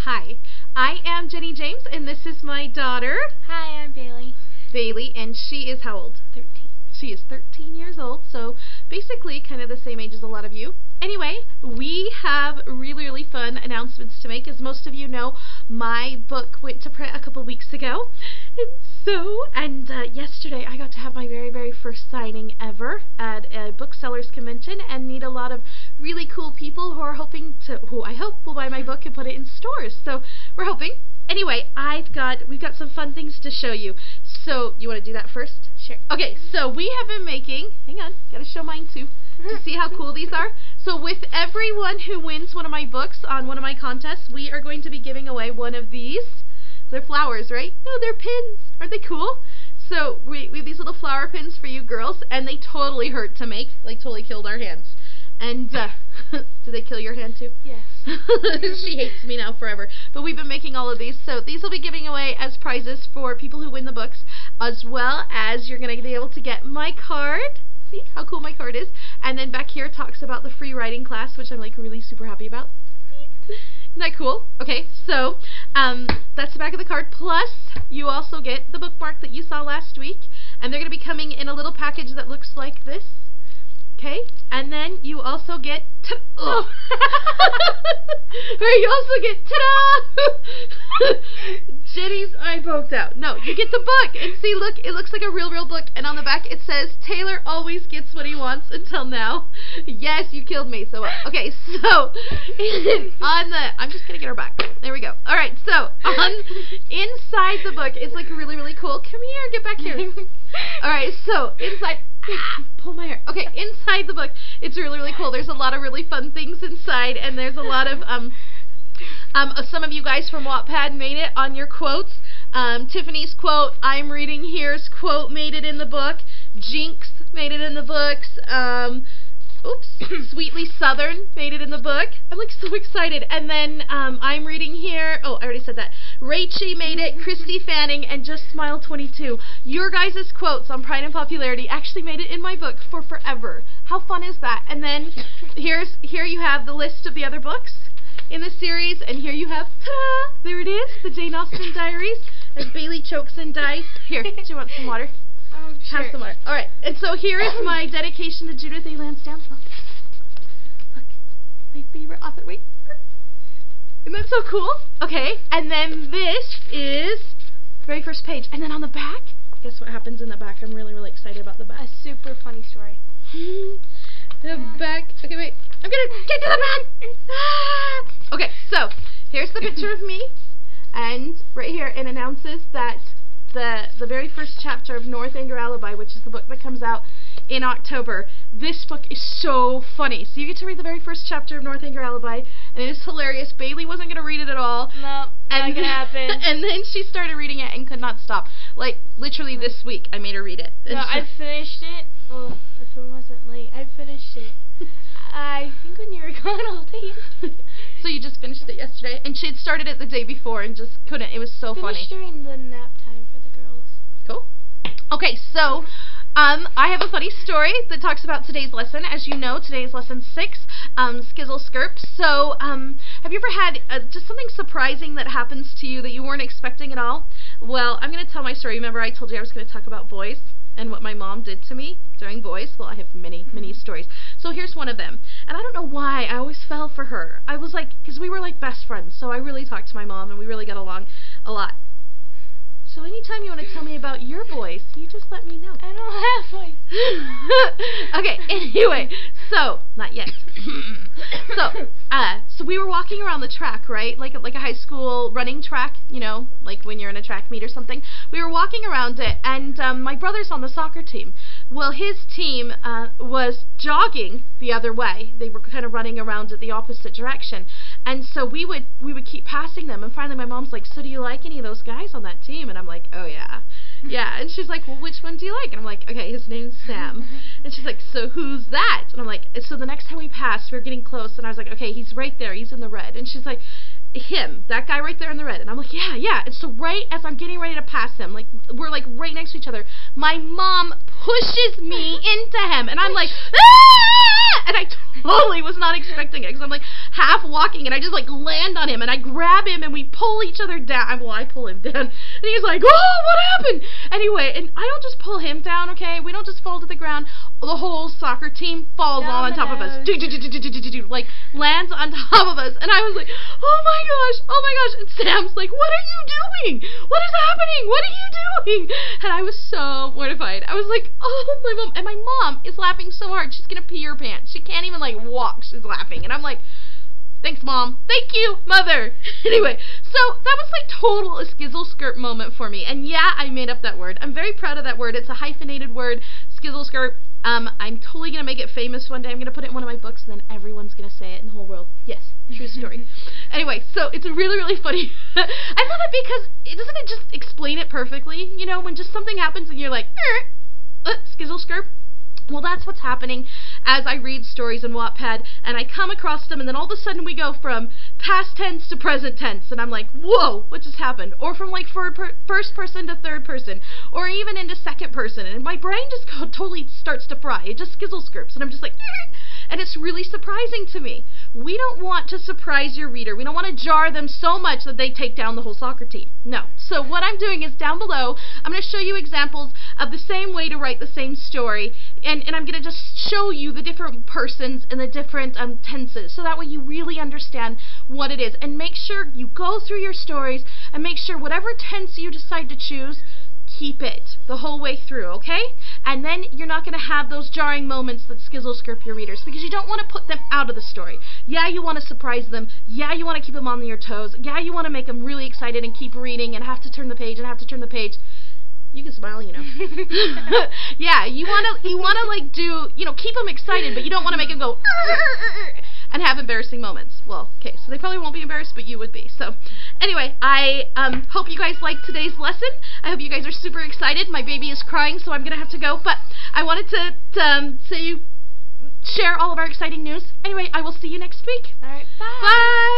Hi, I am Jenny James, and this is my daughter, Hi, I'm Bailey, and she is how old? 13. She is 13 years old, so basically kind of the same age as a lot of you. Anyway, we have really fun announcements to make. As most of you know, my book went to print a couple weeks ago. And yesterday I got to have my very first signing ever at a booksellers convention and meet a lot of really cool people who I hope will buy my book and put it in stores. So we're hoping. Anyway, we've got some fun things to show you. So you want to do that first? Sure. Okay, so we have been making, hang on, gotta show mine too, to see how cool these are. So with everyone who wins one of my books on one of my contests, we are going to be giving away one of these. They're flowers, right? No, they're pins. Aren't they cool? So we have these little flower pins for you girls, and they totally hurt to make, like totally killed our hands. And did they kill your hand too? Yes. She hates me now forever. But we've been making all of these, so these will be giving away as prizes for people who win the books, as well as you're going to be able to get my card. See how cool my card is? And then back here talks about the free writing class, which I'm like really super happy about. Isn't that cool? Okay, so that's the back of the card. Plus, you also get the bookmark that you saw last week, and they're going to be coming in a little package that looks like this. Okay, and then you also get or you also get Jenny's eye poked out. No, you get the book, and see, look, it looks like a real book, and on the back it says Taylor always gets what he wants until now. Yes, you killed me. So okay, so I'm just gonna get her back. There we go. All right, so inside the book, it's like really cool. Come here, get back here. All right, so inside. Pull my hair. Okay, inside the book, it's really cool. There's a lot of really fun things inside, and there's a lot of some of you guys from Wattpad made it on your quotes. Tiffany's quote, I'm reading here's quote made it in the book. Jinx made it in the books. Sweetly Southern made it in the book. I'm like so excited. And then I'm reading here. Oh, I already said that. Rachie made it. Christy Fanning and Just Smile 22. Your guys' quotes on Pride and Popularity actually made it in my book for forever. How fun is that? And then here you have the list of the other books in the series, and here you have, ta-da! There it is, the Jane Austen Diaries, as Bailey chokes and dies. Here, do you want some water? Sure. Have some water. All right, and so here is my dedication to Judith A. Lansdowne. Look, my favorite author. Wait, isn't that so cool? Okay, and then this is the very first page, and then on the back, guess what happens in the back? I'm really excited about the back. A super funny story. The back. Okay, wait. I'm gonna get to the back. Okay, so here's the picture of me, and right here it announces that the very first chapter of North Anger Alibi, which is the book that comes out in October. This book is so funny. So you get to read the very first chapter of North Anger Alibi, and it is hilarious. Bailey wasn't going to read it at all. No, not gonna happen. And then she started reading it and could not stop. Like, literally this week, I made her read it. No, I finished it. Well, if it wasn't late, I finished it. I think when you were gone all day yesterday. So you just finished it yesterday? And she had started it the day before and just couldn't. It was so funny. Finished during the nap time for the girls. Cool. Okay, so I have a funny story that talks about today's lesson. As you know, today's lesson 6, Skizzle-Skerped. So have you ever had just something surprising that happens to you that you weren't expecting at all? Well, I'm going to tell my story. Remember I told you I was going to talk about boys and what my mom did to me during boys? Well, I have many stories. So here's one of them. And I don't know why, I always fell for her. I was like, because we were like best friends, so I really talked to my mom and we really got along a lot. So anytime you want to tell me about your boys, you just let me know. I don't have boys. Okay, anyway, so, not yet. So we were walking around the track, right? Like a high school running track, you know, like when you're in a track meet or something. We were walking around it, and my brother's on the soccer team. Well, his team was jogging the other way. They were kind of running around at the opposite direction. And so we would keep passing them, and finally my mom's like, so do you like any of those guys on that team? And I'm like, oh yeah. Yeah, and she's like, well, which one do you like? And I'm like, okay, his name's Sam. And she's like, so who's that? And I'm like, so the next time we passed, we were getting close, and I was like, okay, he's right there, he's in the red. And she's like, him, that guy right there in the red. And I'm like, yeah. And so right as I'm getting ready to pass him, like, we're like right next to each other, my mom pushes me into him, and I'm like, ah! And I totally was not expecting it, because I'm like half walking, and I just like land on him, and I grab him, and we pull each other down. Well, I pull him down, and he's like, oh, what happened? Anyway, and I don't just pull him down, okay? We don't just fall to the ground. The whole soccer team falls all on top of us, like lands on top of us, and I was like, oh my gosh, and Sam's like, what are you doing? What is happening? What are you doing? And I was so mortified. I was like, oh, my mom, and my mom is laughing so hard, she's gonna pee her pants. She can't even like walk, she's laughing, and I'm like, thanks, Mom. Thank you, Mother. Anyway, so that was like total a skizzle-skerp moment for me. And yeah, I made up that word. I'm very proud of that word. It's a hyphenated word, skizzle-skerp. I'm totally going to make it famous one day. I'm going to put it in one of my books, and then everyone's going to say it in the whole world. Yes, true story. Anyway, so it's really, really funny. I love it because doesn't it just explain it perfectly? You know, when just something happens and you're like, skizzle-skerp. Well, that's what's happening as I read stories in Wattpad, and I come across them, and then all of a sudden we go from past tense to present tense, and I'm like, whoa, what just happened? Or from like first person to third person, or even into second person, and my brain just totally starts to fry. It just skizzle-skerps, and I'm just like, and it's really surprising to me. We don't want to surprise your reader. We don't want to jar them so much that they take down the whole soccer team. No. So what I'm doing is down below, I'm going to show you examples of the same way to write the same story, and I'm going to just show you the different persons and the different tenses, so that way you really understand what it is. And make sure you go through your stories and make sure whatever tense you decide to choose, keep it the whole way through, okay? And then you're not going to have those jarring moments that skizzle-skerp your readers, because you don't want to put them out of the story. Yeah, you want to surprise them. Yeah, you want to keep them on your toes. Yeah, you want to make them really excited and keep reading and have to turn the page and have to turn the page. You can smile, you know. Yeah, you want to like do, you know, keep them excited, but you don't want to make them go and have embarrassing moments. Well, okay, so they probably won't be embarrassed, but you would be. So, anyway, I hope you guys liked today's lesson. I hope you guys are super excited. My baby is crying, so I'm going to have to go, but I wanted to share all of our exciting news. Anyway, I will see you next week. All right, bye. Bye.